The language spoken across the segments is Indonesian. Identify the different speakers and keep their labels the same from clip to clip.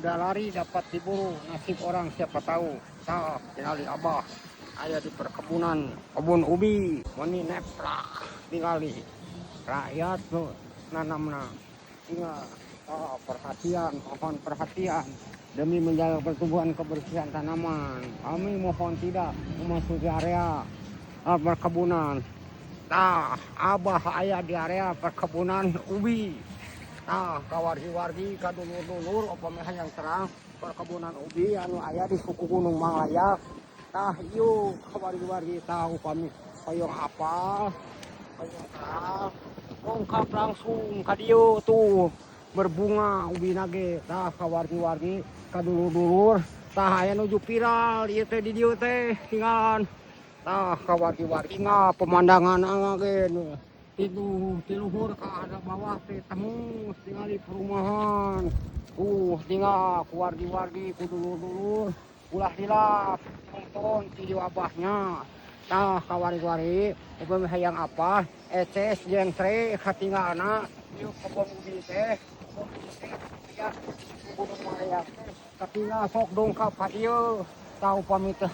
Speaker 1: udah lari dapat diburu, nasib orang siapa tahu. Tah tinggali abah aya di perkebunan kebun ubi meni neplak tinggali rakyat tuh nanamna tinggal perhatian, mohon perhatian demi menjaga pertumbuhan kebersihan tanaman. Kami mohon tidak memasuki area perkebunan. Nah, abah aya di area perkebunan ubi. Nah, kawargi-wargi kadulur-dulur upami hayang terang perkebunan ubi anu aya di suku Gunung Malayak. Nah, ieu kawargi-wargi tahu upami hoyong apal, hoyong terang, lengkap langsung ka dieu tuh berbunga ubi nage. Tah kawargi-wargi kadulur-dulur tah aya nuju viral ieu teh di dieu teh tinggalan. Tah kawargi-wargi pemandangan agen itu tiluhur ke ada bawah teh tembus tinggali perumahan tinggal keluargi-wargi kudulur-dulur ulah hilap nonton video abahnya. Nah kawargi-wargi upami hayang apa eces jentre katinggalna ieu kebon ubi teh ya Gunung Malayak katinggal sok dongkap ka dieu. Tah upami teh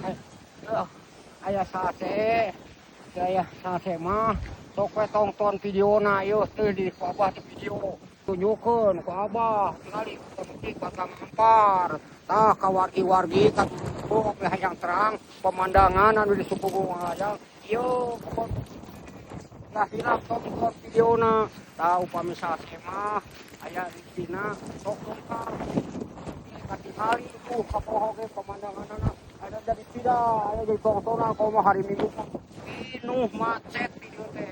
Speaker 1: aya sate aya sate mah sok we tonton videona ieu teh di abah di video tunjukkeun ku abah tinggali penting batang ampar. Tah kawargi-wargi kadulur hayang terang pemandangan anu di suku Gunung Malayak ieu lah hilap tonton videona. Tah upami sate mah aya di sina sok lengkap katingali tuh kapoho ge pemandanganna ada dari tidak aya jadi tontonan komo hari Minggu pinuh macet video teh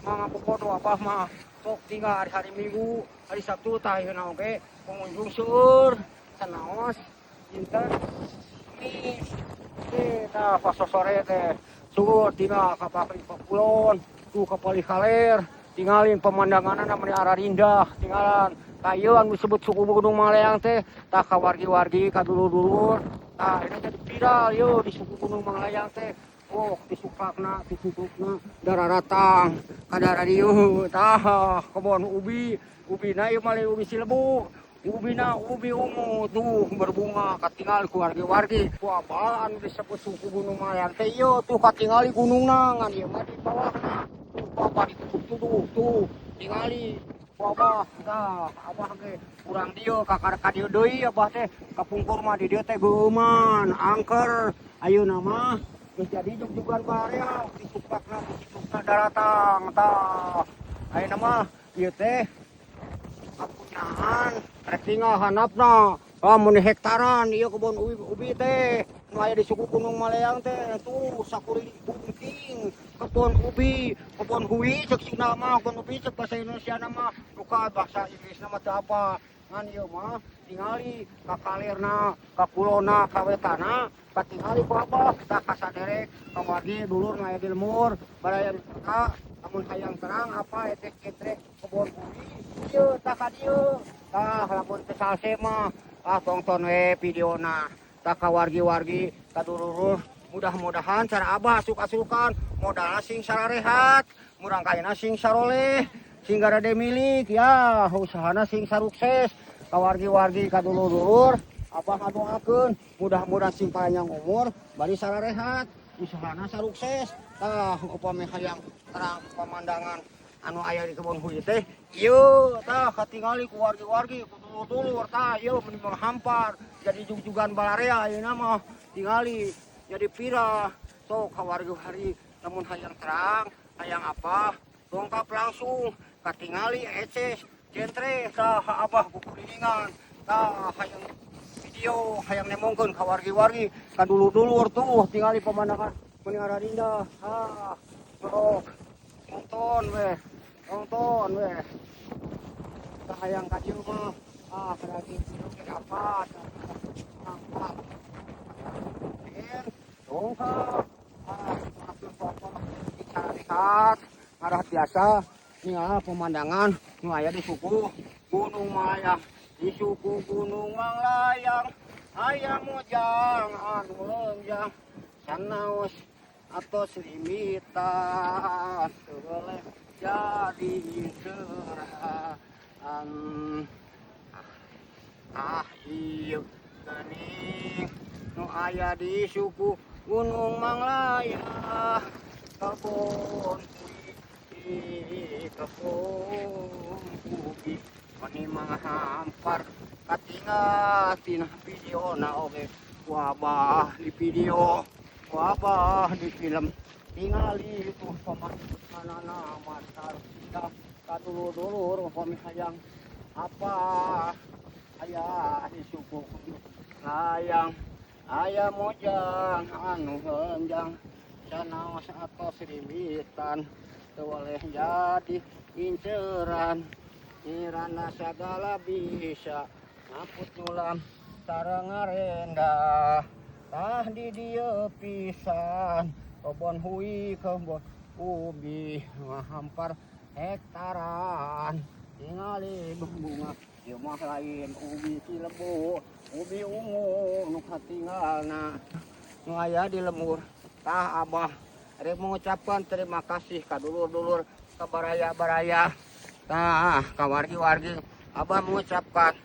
Speaker 1: mangga bobodo abah mah sok tinggal hari Minggu hari Sabtu tah yeuna oge pengunjung seueur sanaos dinten Kamis tah pas sore teh seueur tinggal ka Bakri Pakulon tuh ka Palikaler tinggalin pemandanganna meni Ararindah tinggalan kayu anu disebut suku Gunung Malayak teh. Tah kawargi-wargi kadulur-dulur tah ini jadi viral yeuh di suku Gunung Malayak teh. Oh disukakna ditutupna dararatang kadara dieu tah kebon ubi ubina ieu mah ubi Cilebu ubina ubi ungu tuh berbunga katingal keluargi-wargi ku abah anu disebut suku Gunung Malayak teh ieu tuh katingali gunungna ngan ieu mah di bawahna tuh apa ditutup tuh tingali ku abah tah abah ge urang dieu ka dieu deui abah teh kapungkur mah di dieu teh geuman angker ayeuna mah geus jadi jug-jugan barea disupakna daratang tah ayeuna mah ieu teh kapunyaan rek tinggal handapna mun hektaran ieu kebon ubi teh nu aya di suku Gunung Malayak teh tuh sakuring bungking kebon ubi kebon hui ceuk sina mah kebon ubi ceuk bahasa Indonesia mah bukan bahasa Inggris mah teu apa ngan ieu mah tingali ka kalirna ka kulona ka wetana katingali ku abah tah kasaderek kawargi dulur nu aya di lemur barayan ka lamun hayang terang apa etek-etek kebon ubi ieu tah ka dieu tah lamun teu salse mah tonton we videona. Tah kawargi-wargi kadulur mudah-mudahan cara abah asup-asupan modalna sing sararehat murang kayana sing saroleh sing garade milik ya usahana sing sarukses. Kawargi-wargi kadulur-dulur abah ngadoakeun mudah-mudahan sing panjang umur bari sararehat usahana sarukses. Tah upami hayang terang pemandangan anu aya di kebun hui teh ieu tah katingali ku wargi-wargi kudulur-dulur tah ieu meni menghampar jadi jug-jugan balarea ayeuna mah tingali jadi viral. Sok kawargi-wargi lamun hayang terang hayang apa dongkap langsung katingali eces jentre tah abah kukuringan tah hayang video hayang nemongkeun kawargi-wargi kadulur-dulur tuh tingali pemandangan meni Ararindah sok nonton weh tah hayang ka dieu mah berarti video apa dongkap lihat arah biasa inilah pemandangan nu aya di suku Gunung Malayak. Di suku Gunung Malayak aya mojang anu leungjang sanaos atos limitan boleh jadi seraan ieu geuning nu aya di suku Gunung Manglaya kebon ubi mani manghampar katingal tina videona oge wabah di video wabah di film tingali itu pamanana matar kita kadulur-dulur upami hayang apa aya di suku layang aya mojang anu henjang sanaos atos rimitan teu oleh jadi inceran irana sagala bisa ngaput nyulam sareng ngarendah tah di dieu pisan kebon hui kebon ubi ngahampar hektaran tingali bunga ieu mah lain ubi Cilembu ubi ungu nu katinggalna nu aya di lembur tah Abah rek mengucapkan terima kasih ka dulur-dulur ka baraya-baraya tah ka wargi-wargi Abah mengucapkan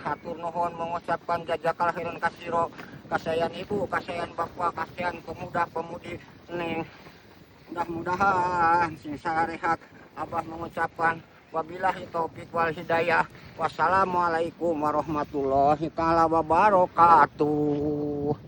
Speaker 1: hatur nuhun mengucapkan jazakallahu khairan kasiro kasayan ibu kasayan bapak kasayan pemuda-pemudi neng mudah-mudahan sing sarehat Abah mengucapkan wabillahi taufik wal hidayah wassalamualaikum warahmatullahi taala wabarakatuh.